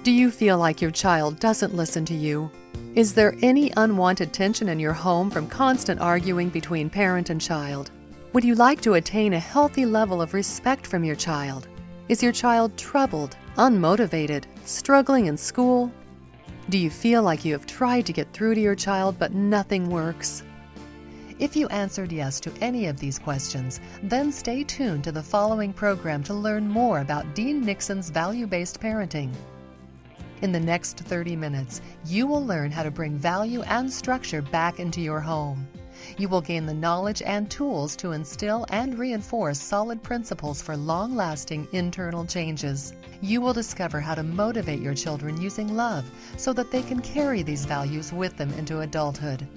Do you feel like your child doesn't listen to you? Is there any unwanted tension in your home from constant arguing between parent and child? Would you like to attain a healthy level of respect from your child? Is your child troubled, unmotivated, struggling in school? Do you feel like you have tried to get through to your child but nothing works? If you answered yes to any of these questions, then stay tuned to the following program to learn more about Dean Nixon's value-based parenting. In the next 30 minutes, you will learn how to bring value and structure back into your home. You will gain the knowledge and tools to instill and reinforce solid principles for long-lasting internal changes. You will discover how to motivate your children using love so that they can carry these values with them into adulthood.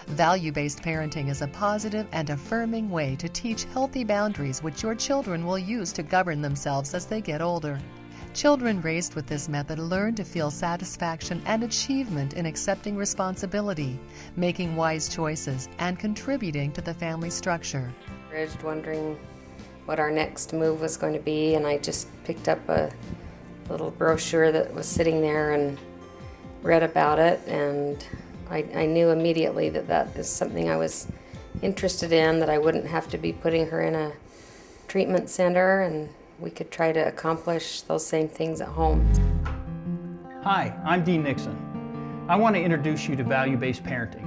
Value-based parenting is a positive and affirming way to teach healthy boundaries which your children will use to govern themselves as they get older. Children raised with this method learn to feel satisfaction and achievement in accepting responsibility, making wise choices, and contributing to the family structure. Wondering what our next move was going to be, and I just picked up a little brochure that was sitting there and read about it, and I knew immediately that that is something I was interested in, that I wouldn't have to be putting her in a treatment center, and we could try to accomplish those same things at home. Hi, I'm Dean Nixon. I want to introduce you to value-based parenting.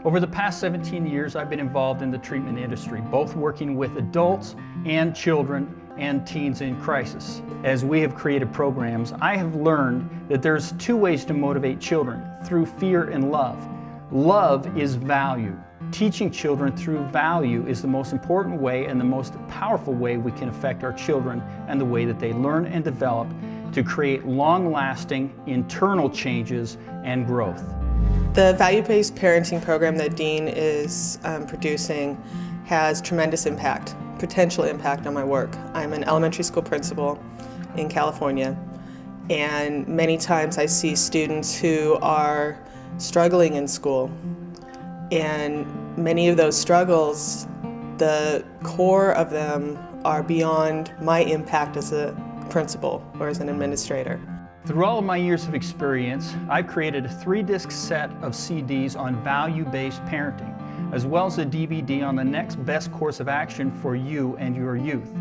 Over the past 17 years, I've been involved in the treatment industry, both working with adults and children and teens in crisis. As we have created programs, I have learned that there's two ways to motivate children, through fear and love. Love is value. Teaching children through value is the most important way and the most powerful way we can affect our children and the way that they learn and develop to create long-lasting internal changes and growth. The value-based parenting program that Dean is producing has tremendous impact, potential impact on my work. I'm an elementary school principal in California, and many times I see students who are struggling in school. And many of those struggles, the core of them are beyond my impact as a principal or as an administrator. Through all of my years of experience, I've created a 3-disc set of CDs on value-based parenting, as well as a DVD on the next best course of action for you and your youth.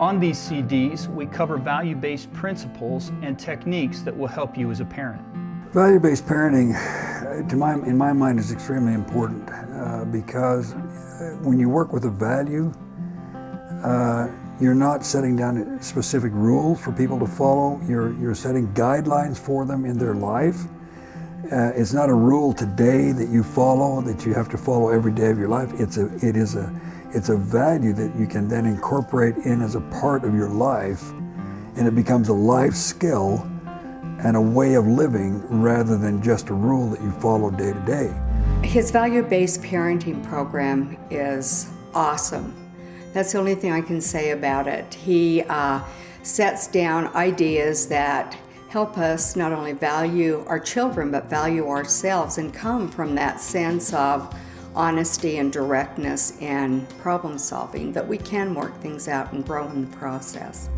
On these CDs, we cover value-based principles and techniques that will help you as a parent. Value-based parenting, in my mind, is extremely important because when you work with a value, you're not setting down specific rules for people to follow. You're setting guidelines for them in their life. It's not a rule today that you follow, that you have to follow every day of your life. It's a value that you can then incorporate in as a part of your life, and it becomes a life skill and a way of living rather than just a rule that you follow day to day. His value-based parenting program is awesome. That's the only thing I can say about it. He sets down ideas that help us not only value our children, but value ourselves and come from that sense of honesty and directness and problem solving, that we can work things out and grow in the process.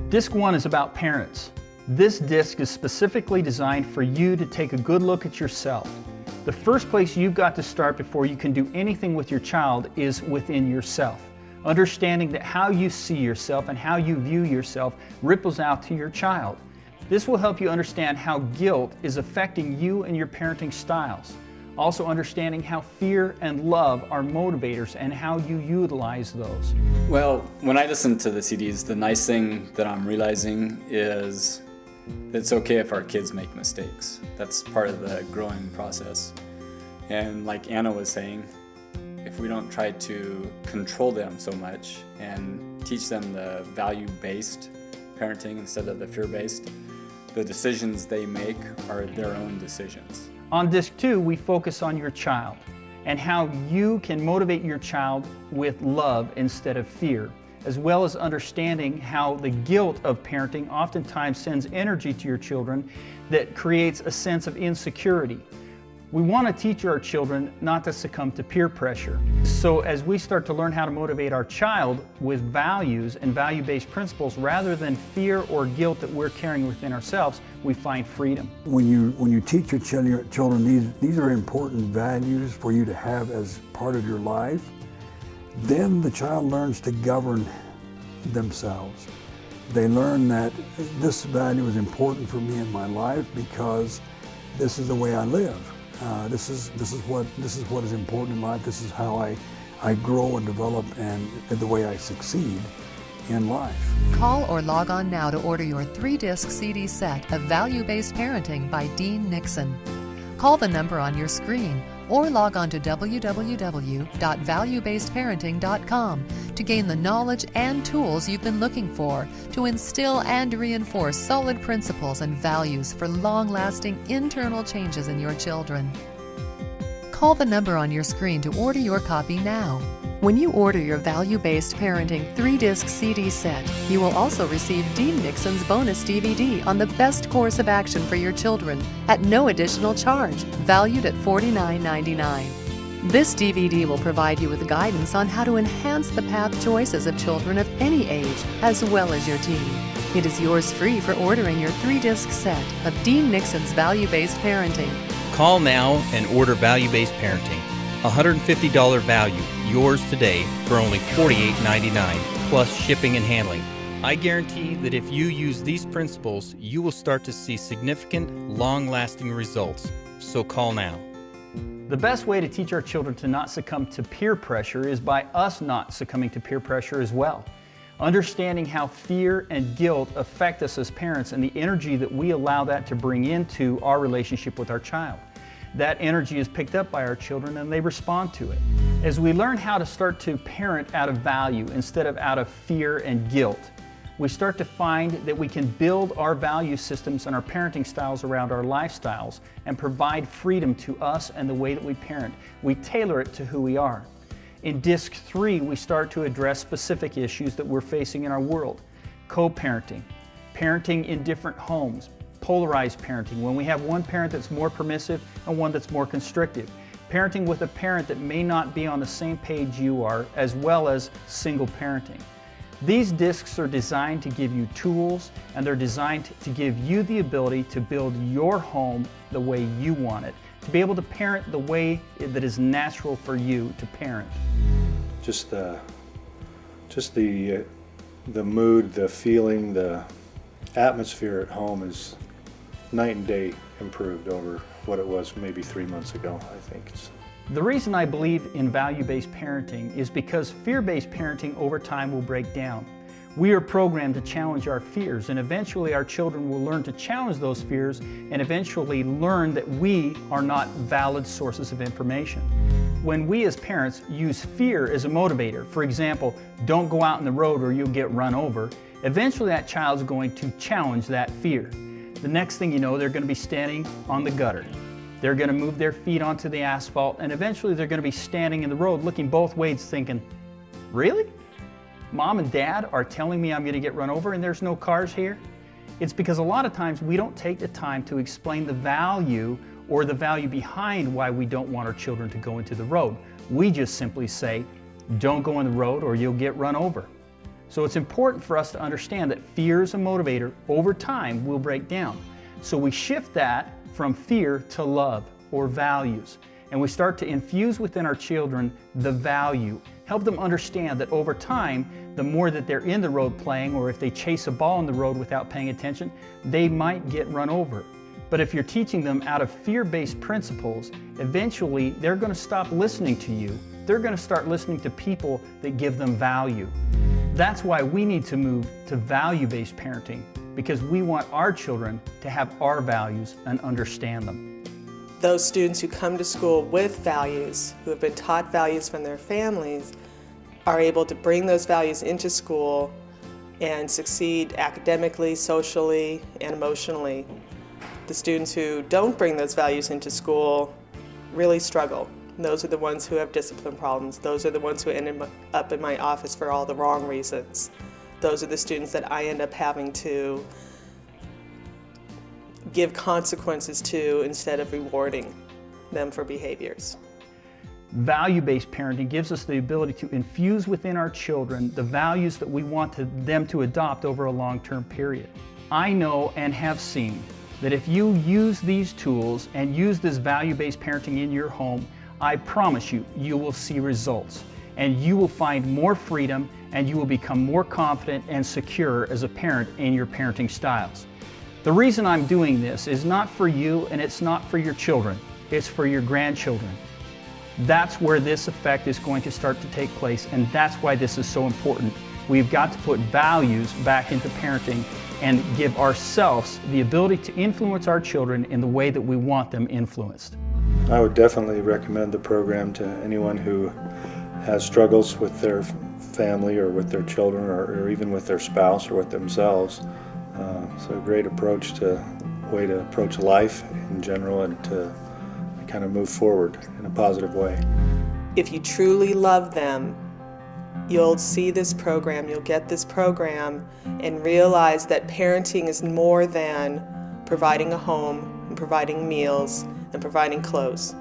Disc 1 is about parents. This disc is specifically designed for you to take a good look at yourself. The first place you've got to start before you can do anything with your child is within yourself. Understanding that how you see yourself and how you view yourself ripples out to your child. This will help you understand how guilt is affecting you and your parenting styles. Also understanding how fear and love are motivators and how you utilize those. Well, when I listen to the CDs, the nice thing that I'm realizing is it's okay if our kids make mistakes. That's part of the growing process. And like Anna was saying, if we don't try to control them so much and teach them the value-based parenting instead of the fear-based, the decisions they make are their own decisions. On Disc 2, we focus on your child and how you can motivate your child with love instead of fear, as well as understanding how the guilt of parenting oftentimes sends energy to your children that creates a sense of insecurity. We want to teach our children not to succumb to peer pressure. So as we start to learn how to motivate our child with values and value-based principles rather than fear or guilt that we're carrying within ourselves, we find freedom. When you teach your children these are important values for you to have as part of your life, then the child learns to govern themselves. They learn that this value is important for me in my life because this is the way I live. This is what is important in life. This is how I grow and develop and the way I succeed in life. Call or log on now to order your 3-disc CD set of Value-Based Parenting by Dean Nixon. Call the number on your screen or log on to www.valuebasedparenting.com to gain the knowledge and tools you've been looking for to instill and reinforce solid principles and values for long-lasting internal changes in your children. Call the number on your screen to order your copy now. When you order your Value-Based Parenting 3-disc CD set, you will also receive Dean Nixon's bonus DVD on the best course of action for your children at no additional charge, valued at $49.99. This DVD will provide you with guidance on how to enhance the path choices of children of any age, as well as your teen. It is yours free for ordering your 3-disc set of Dean Nixon's Value-Based Parenting. Call now and order Value-Based Parenting. $150 value, yours today for only $48.99, plus shipping and handling. I guarantee that if you use these principles, you will start to see significant, long-lasting results. So call now. The best way to teach our children to not succumb to peer pressure is by us not succumbing to peer pressure as well. Understanding how fear and guilt affect us as parents and the energy that we allow that to bring into our relationship with our child. That energy is picked up by our children and they respond to it. As we learn how to start to parent out of value instead of out of fear and guilt, we start to find that we can build our value systems and our parenting styles around our lifestyles and provide freedom to us and the way that we parent. We tailor it to who we are. In Disc 3, we start to address specific issues that we're facing in our world. Co-parenting, parenting in different homes, polarized parenting, when we have one parent that's more permissive and one that's more constrictive. Parenting with a parent that may not be on the same page you are, as well as single parenting. These discs are designed to give you tools, and they're designed to give you the ability to build your home the way you want it, to be able to parent the way that is natural for you to parent. Just the mood, the feeling, the atmosphere at home is night and day improved over what it was maybe 3 months ago, I think. The reason I believe in value-based parenting is because fear-based parenting over time will break down. We are programmed to challenge our fears, and eventually our children will learn to challenge those fears and eventually learn that we are not valid sources of information. When we as parents use fear as a motivator, for example, don't go out in the road or you'll get run over, eventually that child's going to challenge that fear. The next thing you know, they're going to be standing on the gutter. They're going to move their feet onto the asphalt, and eventually they're going to be standing in the road looking both ways thinking, really? Mom and Dad are telling me I'm going to get run over and there's no cars here? It's because a lot of times we don't take the time to explain the value or the value behind why we don't want our children to go into the road. We just simply say, don't go in the road or you'll get run over. So it's important for us to understand that fear as a motivator over time will break down. So we shift that from fear to love or values. And we start to infuse within our children the value. Help them understand that over time, the more that they're in the road playing, or if they chase a ball in the road without paying attention, they might get run over. But if you're teaching them out of fear-based principles, eventually they're going to stop listening to you. They're going to start listening to people that give them value. That's why we need to move to value-based parenting, because we want our children to have our values and understand them. Those students who come to school with values, who have been taught values from their families, are able to bring those values into school and succeed academically, socially, and emotionally. The students who don't bring those values into school really struggle. And those are the ones who have discipline problems. Those are the ones who end up in my office for all the wrong reasons. Those are the students that I end up having to give consequences to instead of rewarding. them for behaviors. Value-based parenting gives us the ability to infuse within our children the values that we want them to adopt over a long-term period. I know and have seen that if you use these tools and use this value-based parenting in your home, I promise you, you will see results. And you will find more freedom, and you will become more confident and secure as a parent in your parenting styles. The reason I'm doing this is not for you, and it's not for your children. It's for your grandchildren. That's where this effect is going to start to take place, and that's why this is so important. We've got to put values back into parenting and give ourselves the ability to influence our children in the way that we want them influenced. I would definitely recommend the program to anyone who has struggles with their family or with their children or even with their spouse or with themselves. It's a great way to approach life in general and to kind of move forward in a positive way. If you truly love them, you'll see this program, you'll get this program and realize that parenting is more than providing a home and providing meals and providing clothes.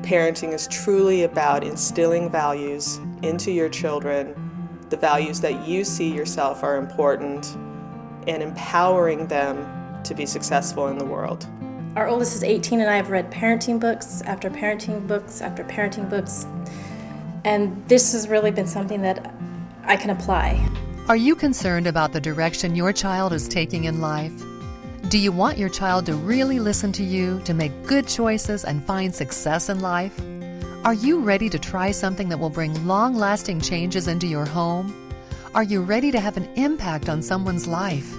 Parenting is truly about instilling values into your children, the values that you see yourself are important, and empowering them to be successful in the world. Our oldest is 18 and I have read parenting books after parenting books after parenting books, and this has really been something that I can apply. Are you concerned about the direction your child is taking in life? Do you want your child to really listen to you, to make good choices and find success in life? Are you ready to try something that will bring long-lasting changes into your home? Are you ready to have an impact on someone's life?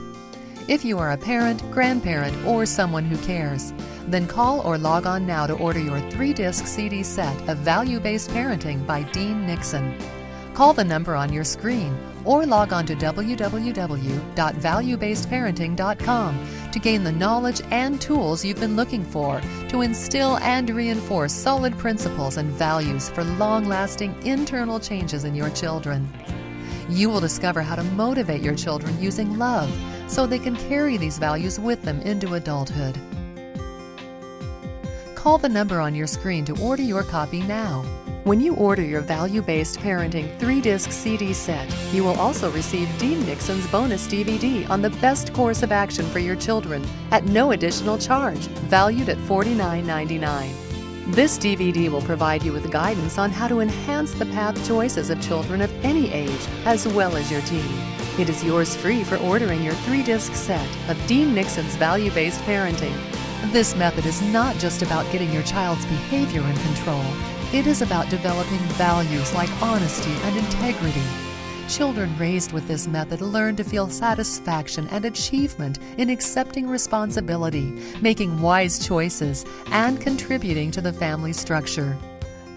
If you are a parent, grandparent, or someone who cares, then call or log on now to order your 3-disc CD set of Value-Based Parenting by Dean Nixon. Call the number on your screen or log on to www.valuebasedparenting.com to gain the knowledge and tools you've been looking for to instill and reinforce solid principles and values for long-lasting internal changes in your children. You will discover how to motivate your children using love so they can carry these values with them into adulthood. Call the number on your screen to order your copy now. When you order your Value-Based Parenting 3-disc CD set, you will also receive Dean Nixon's bonus DVD on the best course of action for your children at no additional charge, valued at $49.99. This DVD will provide you with guidance on how to enhance the path choices of children of any age, as well as your teen. It is yours free for ordering your 3-disc set of Dean Nixon's Value-Based Parenting. This method is not just about getting your child's behavior in control. It is about developing values like honesty and integrity. Children raised with this method learn to feel satisfaction and achievement in accepting responsibility, making wise choices, and contributing to the family structure.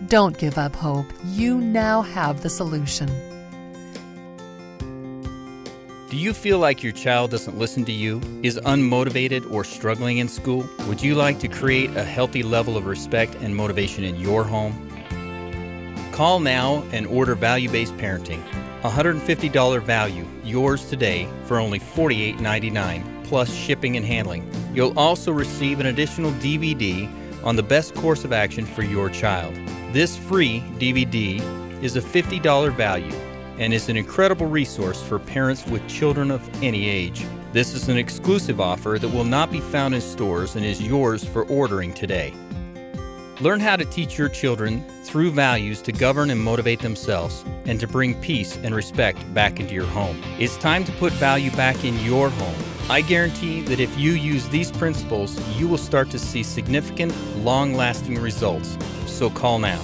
Don't give up hope. You now have the solution. Do you feel like your child doesn't listen to you, is unmotivated, or struggling in school? Would you like to create a healthy level of respect and motivation in your home? Call now and order Value-Based Parenting. $150 value, yours today for only $48.99 plus shipping and handling. You'll also receive an additional DVD on the best course of action for your child. This free DVD is a $50 value and is an incredible resource for parents with children of any age. This is an exclusive offer that will not be found in stores and is yours for ordering today. Learn how to teach your children through values to govern and motivate themselves and to bring peace and respect back into your home. It's time to put value back in your home. I guarantee that if you use these principles, you will start to see significant, long-lasting results. So call now.